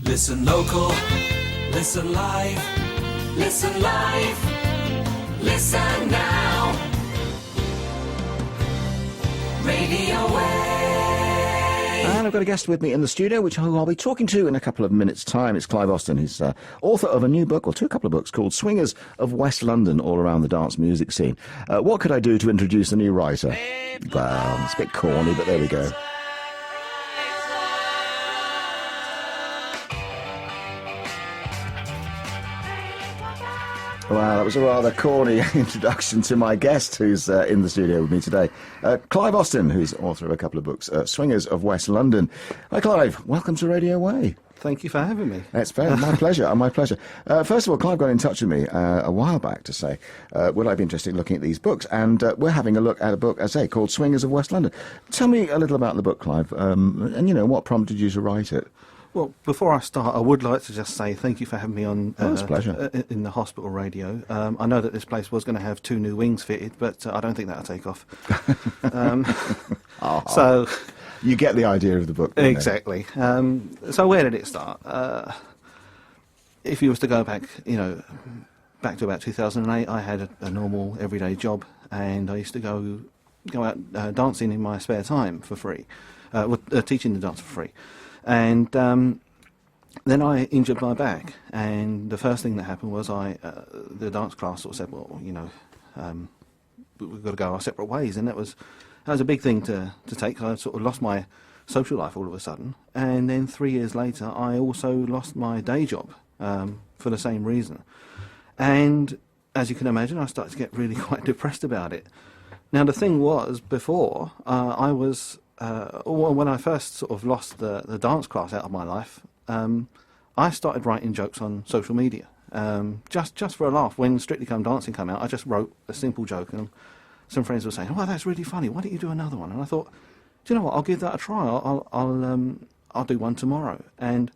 Listen local, listen live, listen live, listen now. Radio Wey. And I've got a guest with me in the studio, which I'll be talking to in a couple of minutes' time. It's Clive Austin. He's author of a new book, or a couple of books, called Swingers of West London, all around the dance music scene. What could I do to introduce a new writer? Well, it's a bit corny, but there we go. Wow, that was a rather corny introduction to my guest who's in the studio with me today. Clive Austin, who's author of a couple of books, Swingers of West London. Hi, Clive. Welcome to Radio Wey. Thank you for having me. It's my pleasure, my pleasure. First of all, Clive got in touch with me a while back to say, would I be interested in looking at these books? And we're having a look at a book, as I say, called Swingers of West London. Tell me a little about the book, Clive, and, you know, what prompted you to write it? Well, before I start, I would like to just say thank you for having me on it's a pleasure. In the hospital radio. I know that this place was going to have 2 new wings fitted, but I don't think that'll take off. So you get the idea of the book. Exactly. So where did it start? If you was to go back, back to about 2008, I had a normal everyday job, and I used to go out dancing in my spare time for free, teaching the dance for free. And then I injured my back, and the first thing that happened was the dance class sort of said, well, we've got to go our separate ways, and that was a big thing to take. I sort of lost my social life all of a sudden, and then 3 years later I also lost my day job for the same reason. And as you can imagine, I started to get really quite depressed about it. Now the thing was, before I was... when I first sort of lost the dance class out of my life, I started writing jokes on social media, just for a laugh. When Strictly Come Dancing came out, I just wrote a simple joke, and some friends were saying, "Oh, that's really funny. Why don't you do another one?" And I thought, do you know what? I'll give that a try. I'll do one tomorrow. And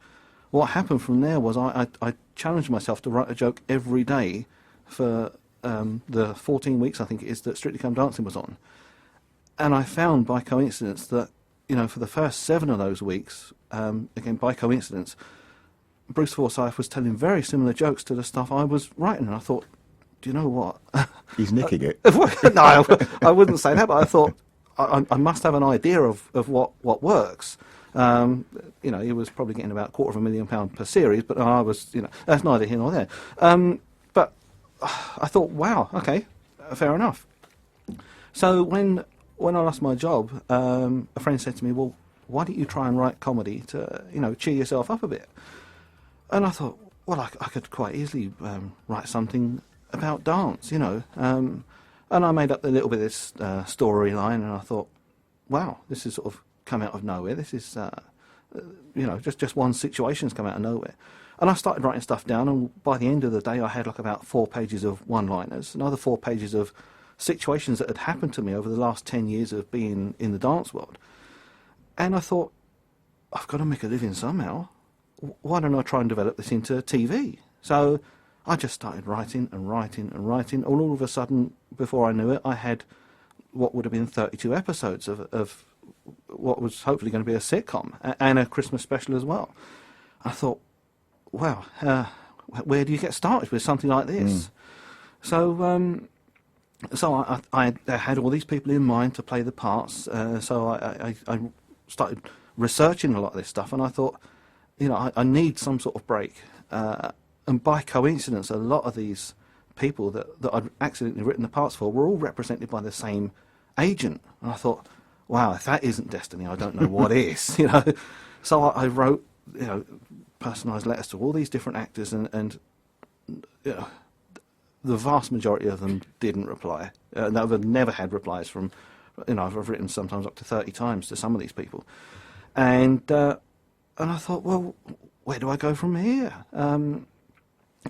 what happened from there was I challenged myself to write a joke every day for the 14 weeks, I think it is, that Strictly Come Dancing was on. And I found by coincidence that, for the first 7 of those weeks, again, by coincidence, Bruce Forsyth was telling very similar jokes to the stuff I was writing. And I thought, do you know what? He's nicking it. No, I wouldn't say that, but I thought I must have an idea of what works. He was probably getting about £250,000 per series, but I was, that's neither here nor there. But I thought, wow, okay, fair enough. So when I lost my job, a friend said to me, well, why don't you try and write comedy to, cheer yourself up a bit? And I thought, well, I could quite easily write something about dance, And I made up a little bit of this storyline, and I thought, wow, this has sort of come out of nowhere. This is, just one situation's come out of nowhere. And I started writing stuff down, and by the end of the day, I had about 4 pages of one-liners, another 4 pages of situations that had happened to me over the last 10 years of being in the dance world. And I thought, I've got to make a living somehow. Why don't I try and develop this into TV? So I just started writing and writing and writing. All of a sudden, before I knew it, I had what would have been 32 episodes of what was hopefully going to be a sitcom and a Christmas special as well. I thought, wow, where do you get started with something like this? So I had all these people in mind to play the parts, so I started researching a lot of this stuff, and I thought, I need some sort of break. And by coincidence, a lot of these people that I'd accidentally written the parts for were all represented by the same agent. And I thought, wow, if that isn't destiny, I don't know what is, So I wrote, personalised letters to all these different actors, and the vast majority of them didn't reply. I've never had replies from, I've written sometimes up to 30 times to some of these people. And I thought, well, where do I go from here?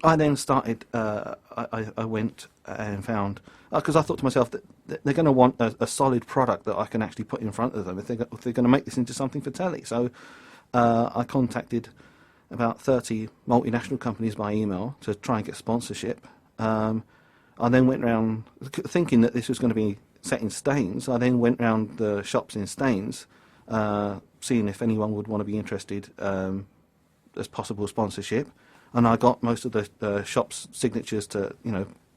I then started, I went and found, because I thought to myself that they're going to want a solid product that I can actually put in front of them if they're going to make this into something for telly. So I contacted about 30 multinational companies by email to try and get sponsorship. I then went round, thinking that this was going to be set in Staines, I then went round the shops in Staines, seeing if anyone would want to be interested as possible sponsorship, and I got most of the shops' signatures to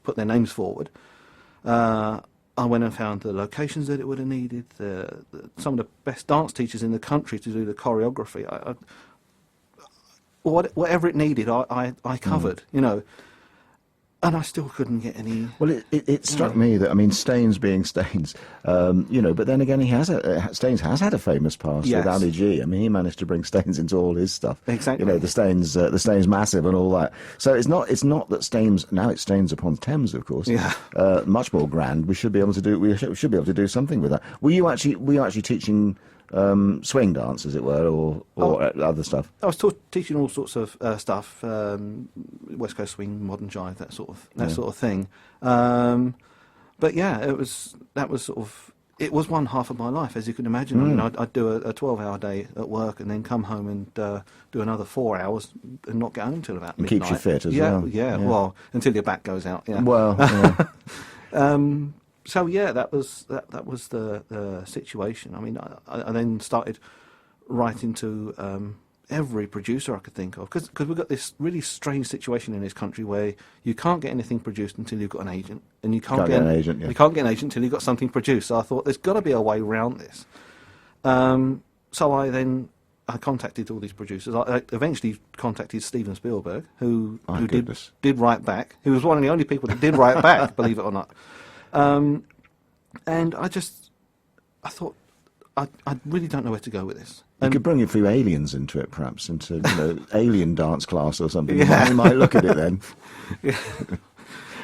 put their names forward. I went and found the locations that it would have needed, some of the best dance teachers in the country to do the choreography. Whatever it needed, I covered, and I still couldn't get any. Well, it struck me that, I mean, Staines being Staines, but then again, Staines has had a famous past with Ali G. I mean, he managed to bring Staines into all his stuff. Exactly. The Staines Massive and all that. So it's not that Staines, now it's Staines upon Thames, of course. Yeah. Much more grand. We should be able to do something with that. Were you actually teaching swing dance, as it were, or other stuff? I was teaching all sorts of stuff, West Coast swing, modern jive, that sort of thing. But yeah, it was one half of my life, as you can imagine. I mean, I'd do a 12-hour day at work and then come home and do another 4 hours and not get home till about midnight. Keeps you fit as well. Yeah, well, until your back goes out. Yeah. Well. Yeah. So yeah, that was the situation. I mean, I then started writing to every producer I could think of, because we've got this really strange situation in this country where you can't get anything produced until you've got an agent, and you can't get an agent. Yeah. You can't get an agent until you've got something produced. So I thought there's got to be a way around this. So I contacted all these producers. I eventually contacted Steven Spielberg, who did write back. He was one of the only people that did write back, believe it or not. And I thought, I really don't know where to go with this. You could bring a few aliens into it, perhaps, into alien dance class or something. Yeah. You might look at it then. Yeah.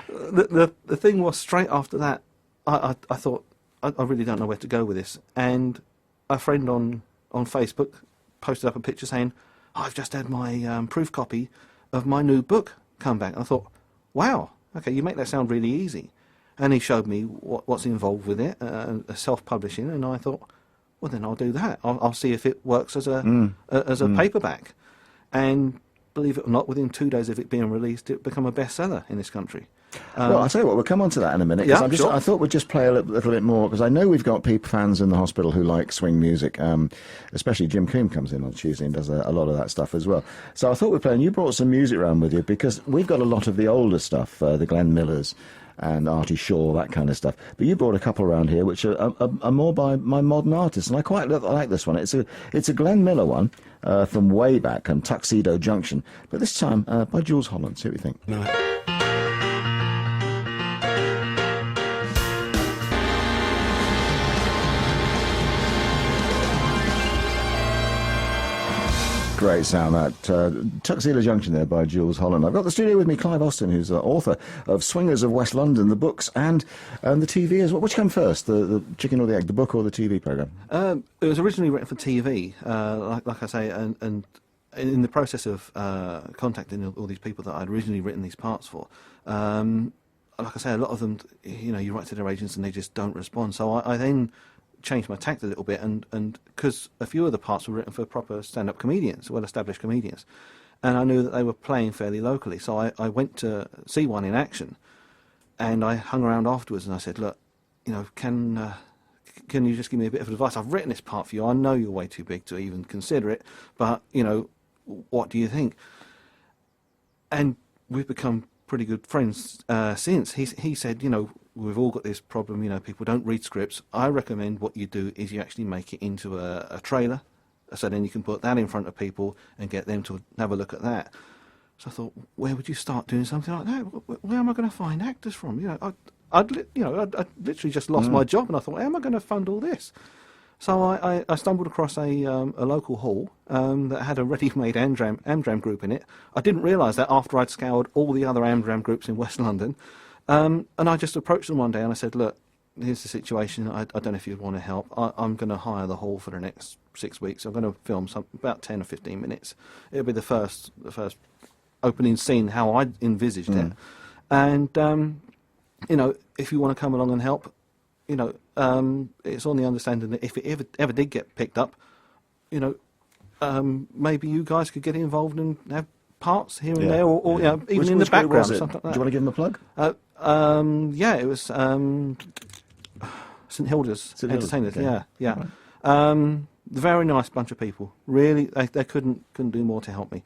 The thing was, straight after that, I thought, I really don't know where to go with this. And a friend on Facebook posted up a picture saying, I've just had my proof copy of my new book come back. And I thought, wow, okay, you make that sound really easy. And he showed me what's involved with it, self-publishing, and I thought, well, then I'll do that. I'll see if it works as a paperback. And believe it or not, within 2 days of it being released, it became a bestseller in this country. Well, I'll tell you what, we'll come on to that in a minute. Yeah, sure. I thought we'd just play a little bit more, because I know we've got fans in the hospital who like swing music, especially Jim Coombe comes in on Tuesday and does a lot of that stuff as well. So I thought we'd play, and you brought some music around with you, because we've got a lot of the older stuff, the Glenn Millers and Artie Shaw, that kind of stuff. But you brought a couple around here which are more by modern artists, and I quite like this one. It's a Glenn Miller one from way back on Tuxedo Junction, but this time by Jules Holland. See what you think. No. Great sound, that Tuxedo Junction there by Jules Holland. I've got the studio with me Clive Austin, who's the author of Swingers of West London, the books and the TV as well. Which came first, the chicken or the egg, the book or the TV programme? It was originally written for TV, like I say, and in the process of contacting all these people that I'd originally written these parts for, like I say, a lot of them, you write to their agents and they just don't respond. So I then changed my tact a little bit, and because a few of the parts were written for proper stand-up comedians, well-established comedians, and I knew that they were playing fairly locally, so I went to see one in action, and I hung around afterwards and I said, look, can you just give me a bit of advice? I've written this part for you. I know you're way too big to even consider it, but what do you think? And we've become pretty good friends since. He said, we've all got this problem, people don't read scripts. I recommend what you do is you actually make it into a trailer, so then you can put that in front of people and get them to have a look at that. So I thought, where would you start doing something like that? Where am I going to find actors from? I'd literally just lost my job, and I thought, how am I going to fund all this? So I stumbled across a local hall that had a ready-made Amdram group in it. I didn't realise that after I'd scoured all the other Amdram groups in West London. And I just approached them one day and I said, look, here's the situation. I don't know if you'd want to help. I'm going to hire the hall for the next 6 weeks. I'm going to film about 10 or 15 minutes. It'll be the first opening scene, how I envisaged it. And, if you want to come along and help, it's on the understanding that if it ever did get picked up, maybe you guys could get involved and have parts here and there, or even in the background or something like that. Do you want to give them a plug? It was St Hilda's Entertainers. Yeah. Right. Very nice bunch of people. Really, they couldn't do more to help me.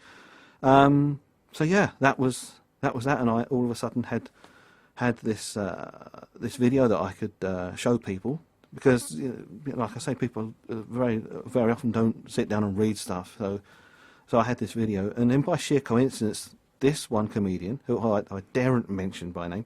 So yeah, that was that, and I all of a sudden had this video that I could show people, because like I say, people very often don't sit down and read stuff. So I had this video, and then by sheer coincidence, this one comedian, who I daren't mention by name,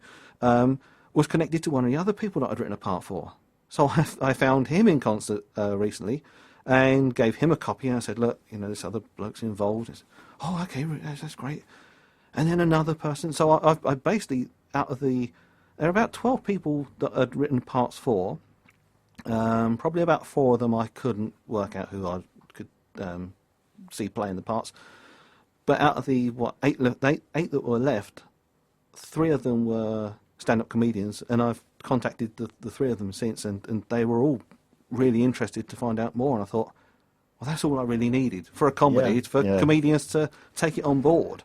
was connected to one of the other people that I'd written a part for. So I found him in concert recently, and gave him a copy, and I said, look, this other bloke's involved. Said, oh, okay, that's great. And then another person. So I basically, there are about 12 people that I'd written parts for. Probably about 4 of them I couldn't work out who I could see playing the parts. But out of the, 8 that were left, 3 of them were stand-up comedians, and I've contacted the 3 of them since, and they were all really interested to find out more. And I thought, well, that's all I really needed for a comedy, for comedians to take it on board.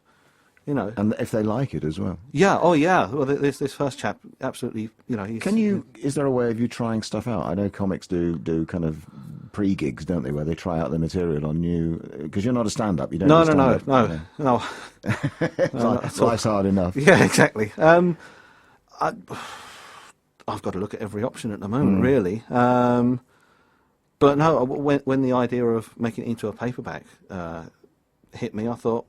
And if they like it as well. Yeah, oh yeah. Well, this first chap, absolutely, is there a way of you trying stuff out? I know comics do kind of pre-gigs, don't they, where they try out their material on you, because you're not a stand-up, you don't do stand-up. No. Life's hard enough. Yeah, exactly. I've got to look at every option at the moment, really. But no, when the idea of making it into a paperback hit me, I thought,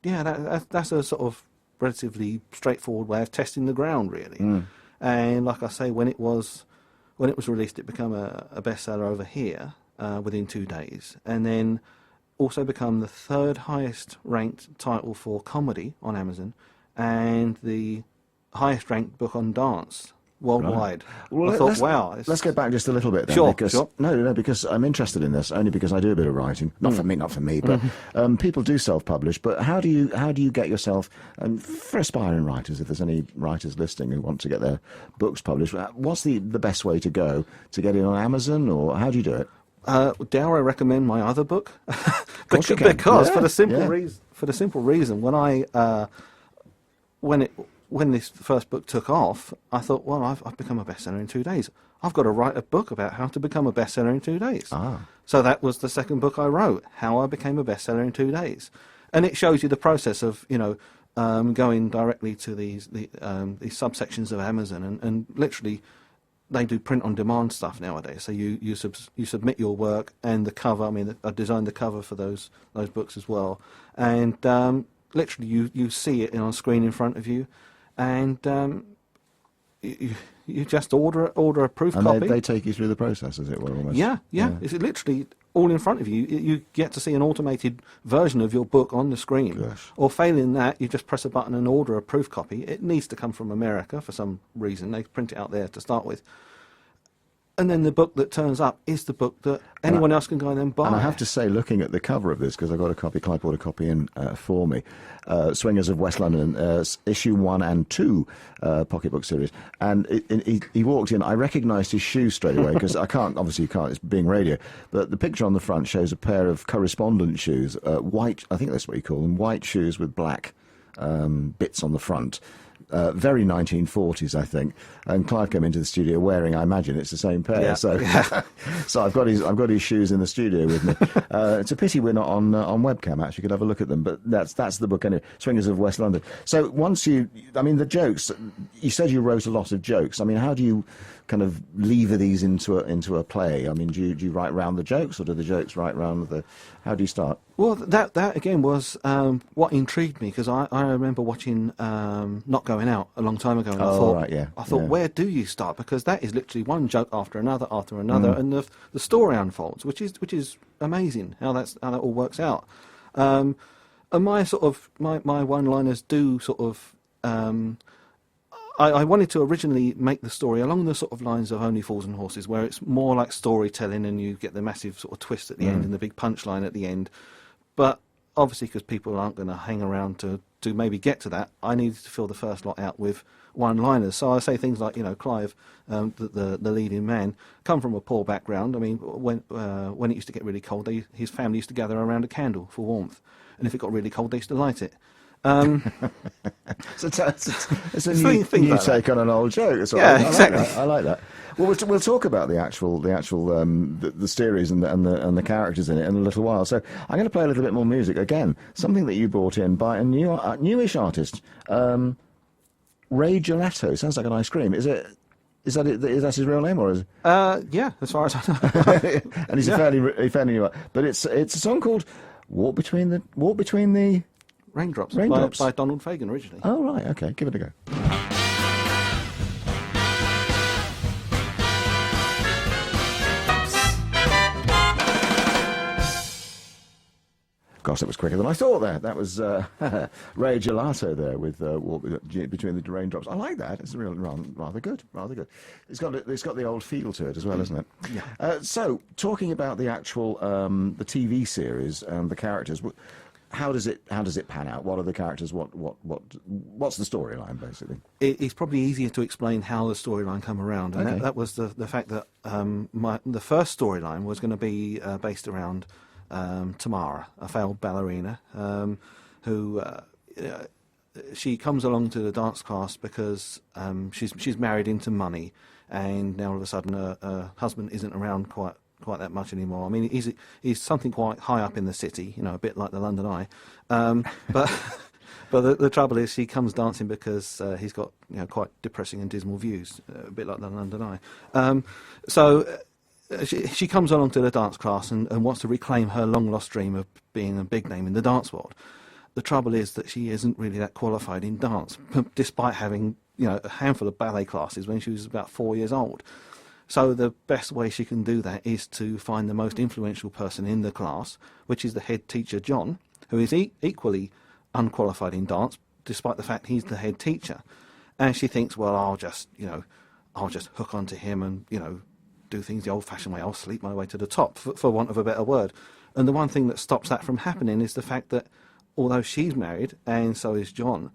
yeah, that's a sort of relatively straightforward way of testing the ground, really. And like I say, when it was released, it became a bestseller over here within 2 days, and then also become the 3rd highest ranked title for comedy on Amazon, and the highest ranked book on dance worldwide. Right. Well, I thought, wow. Let's go back just a little bit then. Sure. No, because I'm interested in this, only because I do a bit of writing. Not for me, but people do self-publish. But how do you get yourself, for aspiring writers, if there's any writers listening who want to get their books published, what's the best way to go to get it on Amazon, or how do you do it? Dare I recommend my other book? Because for the simple reason, when this first book took off, I thought, well, I've become a bestseller in 2 days. I've got to write a book about how to become a bestseller in 2 days. So that was the second book I wrote, How I Became a Bestseller in 2 Days. And it shows you the process of, going directly to these subsections of Amazon, and literally they do print-on-demand stuff nowadays. So you submit your work and the cover. I mean, I designed the cover for those books as well. And literally you see it on screen in front of you. And you just order a proof copy. And they take you through the process, as it were, almost. Yeah. It's literally all in front of you. You get to see an automated version of your book on the screen. Gosh. Or failing that, you just press a button and order a proof copy. It needs to come from America for some reason. They print it out there to start with. And then the book that turns up is the book that anyone else can go and then buy. And I have to say, looking at the cover of this, because I got a copy, Clive brought a copy in for me, Swingers of West London, issue 1 and 2 pocketbook series. And he walked in, I recognised his shoes straight away, because obviously you can't, it's being radio, but the picture on the front shows a pair of correspondent shoes, white, I think that's what you call them, white shoes with black bits on the front. Very 1940s, I think. And Clive came into the studio wearing, I imagine it's the same pair. Yeah. So I've got his shoes in the studio with me. It's a pity we're not on webcam. Actually, could have a look at them. But that's the book anyway. Swingers of West London. So once the jokes. You said you wrote a lot of jokes. I mean, how do you kind of lever these into a play? I mean, do you write round the jokes, or do the jokes write round the? How do you start? Well, that again was what intrigued me, because I remember watching Not Going Out a long time ago, and I thought, where do you start? Because that is literally one joke after another, and the story unfolds, which is amazing how that all works out. And my one-liners do sort of. I wanted to originally make the story along the sort of lines of Only Fools and Horses, where it's more like storytelling, and you get the massive sort of twist at the end and the big punchline at the end. But obviously, because people aren't going to hang around to maybe get to that, I needed to fill the first lot out with one-liners. So I say things like, Clive, the leading man, come from a poor background. I mean, when it used to get really cold, his family used to gather around a candle for warmth, and if it got really cold, they used to light it. So it's a Things new like take on an old joke. So Yeah, I exactly. Like that. I like that. Well, we'll talk about the actual the series and the characters in it in a little while. So I'm going to play a little bit more music again. Something that you brought in by a newish artist, Ray Gelato. Sounds like an ice cream. Is that his real name, or is? Yeah, as far as I know. And he's a fairly new. But it's a song called Walk Between the Raindrops, Raindrops. By Donald Fagen originally. Oh right, okay, give it a go. Gosh, that was quicker than I thought there. That was Ray Gelato there with Walk Between the Raindrops. I like that. It's really rather good, rather good. It's got the old feel to it as well, isn't it? Yeah. So, talking about the actual the TV series and the characters, how does it pan out? What are the characters? What's the storyline basically? It's probably easier to explain how the storyline come around, and Okay. that was the fact that the first storyline was going to be based around Tamara, a failed ballerina, who she comes along to the dance class because she's married into money, and now all of a sudden her husband isn't around quite that much anymore. I mean, he's something quite high up in the city, a bit like the London Eye, but the trouble is she comes dancing because he's got quite depressing and dismal views, a bit like the London Eye. She comes along to the dance class and wants to reclaim her long-lost dream of being a big name in the dance world. The trouble is that she isn't really that qualified in dance, despite having a handful of ballet classes when she was about 4 years old. So the best way she can do that is to find the most influential person in the class, which is the head teacher, John, who is equally unqualified in dance, despite the fact he's the head teacher. And she thinks, well, I'll just hook onto him and, do things the old-fashioned way. I'll sleep my way to the top, for want of a better word. And the one thing that stops that from happening is the fact that although she's married, and so is John,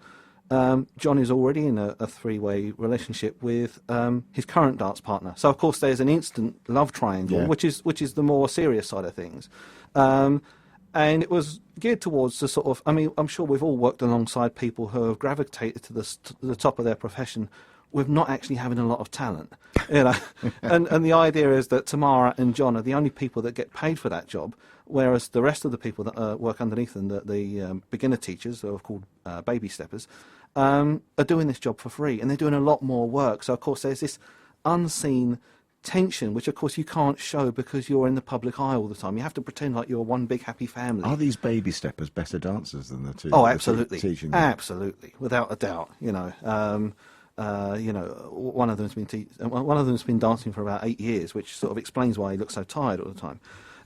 John is already in a three-way relationship with his current dance partner. So, of course, there's an instant love triangle, Yeah. which is the more serious side of things. And it was geared towards the sort of... I mean, I'm sure we've all worked alongside people who have gravitated to the top of their profession with not actually having a lot of talent, and the idea is that Tamara and John are the only people that get paid for that job, whereas the rest of the people that work underneath them, the beginner teachers, who are called baby steppers, are doing this job for free, and they're doing a lot more work. So of course there's this unseen tension, which of course you can't show because you're in the public eye all the time. You have to pretend like you're one big happy family. Are these baby steppers better dancers than the two? Oh, the two absolutely, teaching them? absolutely, without a doubt. One of them's been dancing for about 8 years, which sort of explains why he looks so tired all the time.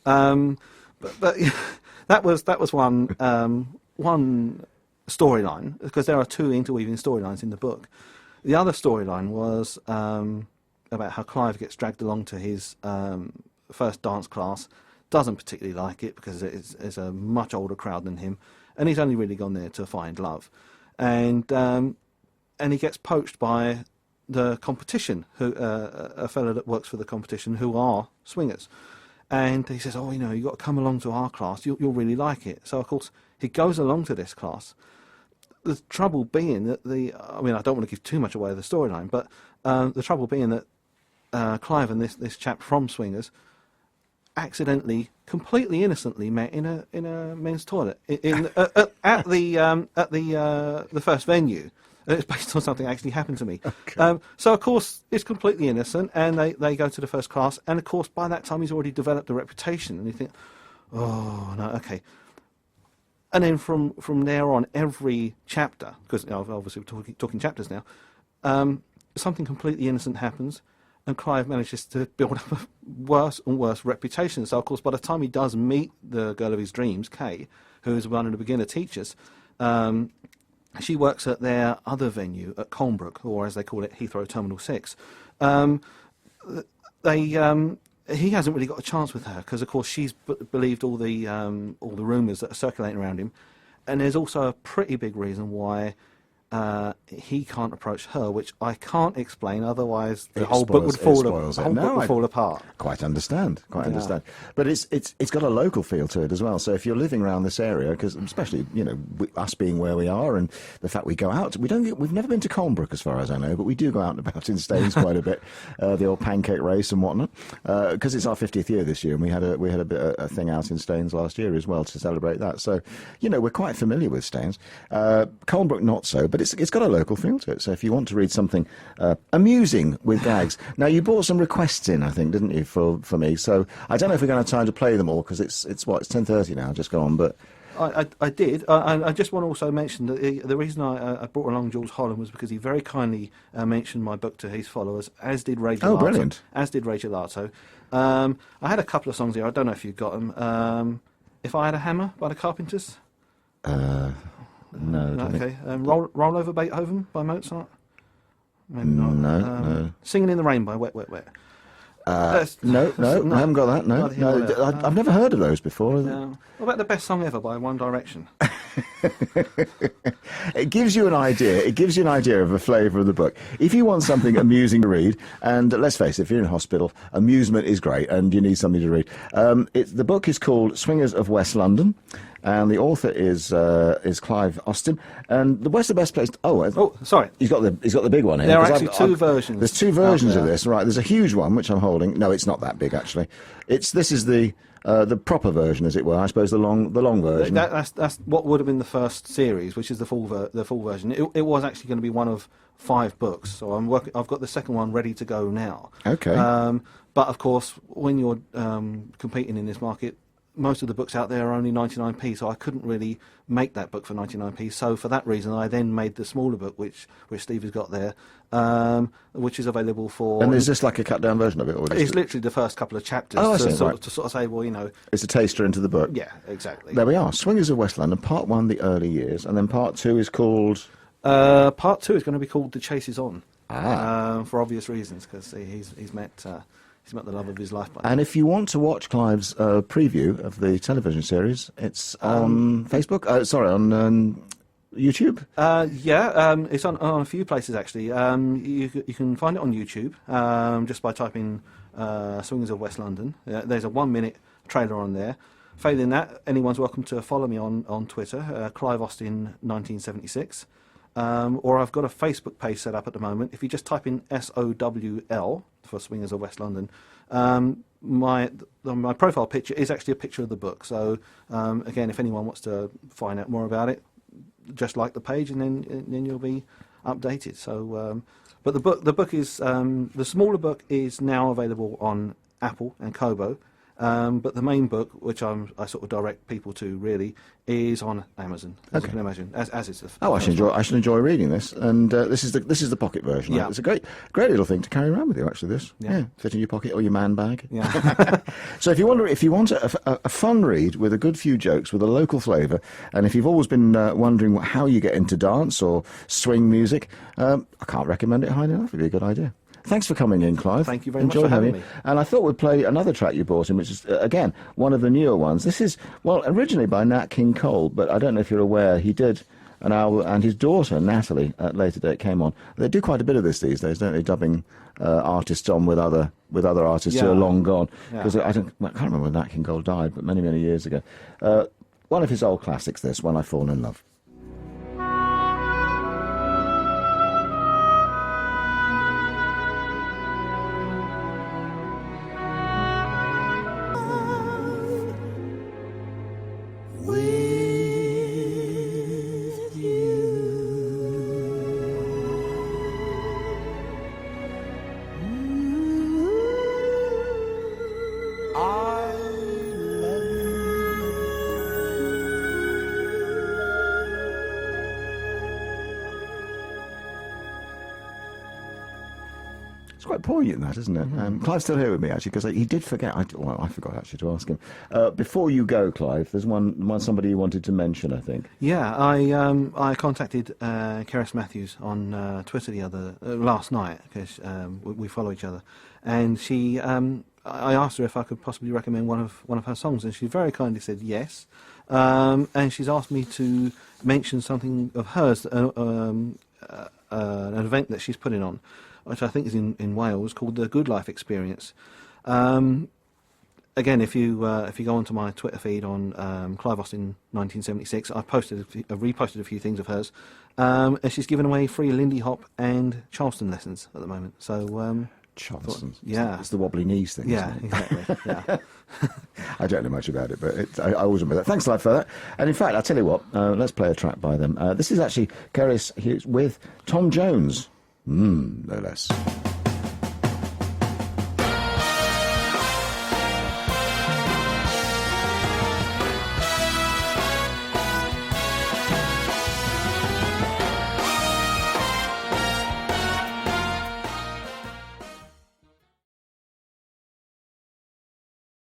But that was one storyline, because there are two interweaving storylines in the book. The other storyline was about how Clive gets dragged along to his first dance class, doesn't particularly like it because it's a much older crowd than him, and he's only really gone there to find love, and he gets poached by the competition, who a fellow that works for the competition, who are swingers. And he says, oh, you've got to come along to our class, you'll really like it. So, of course, he goes along to this class. The trouble being that I don't want to give too much away of the storyline, but the trouble being that Clive and this chap from Swingers accidentally, completely innocently met in a men's toilet at the first venue. It's based on something that actually happened to me. Okay. So, of course, it's completely innocent, and they go to the first class, and, of course, by that time he's already developed a reputation, and you think, oh, no, okay. And then from there on, every chapter, because obviously we're talking chapters now, something completely innocent happens, and Clive manages to build up a worse and worse reputation. So, of course, by the time he does meet the girl of his dreams, Kay, who is one of the beginner teachers, she works at their other venue at Colnbrook, or as they call it, Heathrow Terminal 6. He hasn't really got a chance with her because, of course, she's believed all the rumours that are circulating around him, and there's also a pretty big reason why he can't approach her, which I can't explain. Otherwise, the It whole book would spoils- fall. it spoils The it. whole No, book would I- fall apart. Quite understand, Yeah. But it's got a local feel to it as well. So if you're living around this area, because especially us being where we are, and the fact we go out, we've never been to Colnbrook as far as I know, but we do go out and about in Staines quite a bit, the old pancake race and whatnot, because it's our 50th year this year, and we had a thing out in Staines last year as well to celebrate that. So we're quite familiar with Staines. Colnbrook not so, but it's got a local feel to it. So if you want to read something amusing with gags, now you brought some requests in, I think, didn't you, for me? So I don't know if we're going to have time to play them all because it's 10:30 now, just gone. But I did. I just want to also mention that the reason I brought along Jules Holland was because he very kindly mentioned my book to his followers, as did Ray Gelato. Oh, brilliant. As did Ray Gelato. I had a couple of songs here. I don't know if you've got them. If I Had a Hammer by the Carpenters. no, don't think- Okay. Roll Over Beethoven by Mozart. Maybe not. No. Singing in the Rain by Wet, Wet, Wet. No, I haven't got that. No, Not here, not I've never heard of those before. No. What about The Best Song Ever by One Direction? It gives you an idea. It gives you an idea of the flavour of the book. If you want something amusing to read, and let's face it, if you're in hospital, amusement is great, and you need something to read. The book is called Swingers of West London, and the author is Clive Austin. And where's the best place? Oh, sorry. He's got the big one here. There are 'cause actually two versions. There's two versions out of there. this, right? There's a huge one which I'm holding. No, it's not that big actually. This is the proper version, as it were. I suppose the long version. That's what would have been the first series, which is the full version. It was actually going to be one of 5 books, so I've got the second one ready to go now. Okay. But of course, when you're competing in this market, most of the books out there are only 99p, so I couldn't really make that book for 99p. So for that reason, I then made the smaller book, which Steve has got there, which is available for. And is this like a cut down version of it, or just It's literally the first couple of chapters Oh, I see, to right. sort of say, well, it's a taster into the book? yeah, exactly. There we are. Swingers of West London, Part 1, the early years, and then Part 2 is called. Part 2 is going to be called The Chase Is On, Ah. for obvious reasons, because he's met the love of his life by now. And if you want to watch Clive's preview of the television series, it's on Facebook. On YouTube. It's on a few places actually. You can find it on YouTube just by typing Swingers of West London. There's a 1-minute trailer on there. Failing that, anyone's welcome to follow me on Twitter, Clive Austin 1976. Or I've got a Facebook page set up at the moment. If you just type in SOWL for Swingers of West London, my profile picture is actually a picture of the book. So again, if anyone wants to find out more about it, just like the page, and then you'll be updated. So, but the book is the smaller book is now available on Apple and Kobo. But the main book, which I sort of direct people to, really, is on Amazon. As you can imagine, as is the. Oh, I should enjoy reading this, and this is the pocket version. Yeah. It's a great little thing to carry around with you. Actually, this Yeah. fit in your pocket or your man bag. Yeah. So if you want a fun read with a good few jokes with a local flavour, and if you've always been wondering how you get into dance or swing music, I can't recommend it highly enough. It'd be a good idea. Thanks for coming in, Clive. Thank you very much Enjoyed for having you. me. And I thought we'd play another track you brought in, which is, again, one of the newer ones. This is, originally by Nat King Cole, but I don't know if you're aware, he did an album, and his daughter, Natalie, at later date came on. They do quite a bit of this these days, don't they, dubbing artists on with other artists who Yeah. are long gone. Yeah. Because I can't remember when Nat King Cole died, but many, many years ago. One of his old classics, this, When I've Fallen in Love. It's quite poignant, that, isn't it? Clive's still here with me, actually, because he did forget. I forgot, actually, to ask him. Before you go, Clive, there's somebody you wanted to mention, I think. Yeah, I contacted Keris Matthews on Twitter last night, because we follow each other, and she I asked her if I could possibly recommend one of her songs, and she very kindly said yes. And she's asked me to mention something of hers, an event that she's putting on, which I think is in Wales, called the Good Life Experience. Again, if you go onto my Twitter feed on Clive Austin 1976, I've reposted a few things of hers, and she's given away free Lindy Hop and Charleston lessons at the moment. So Charleston. yeah, It's the wobbly knees thing. yeah, Isn't it? exactly. Yeah. I don't know much about it, but I always remember that. Thanks, Clive, for that. And in fact, I'll tell you what, let's play a track by them. This is actually Keris with Tom Jones. No less.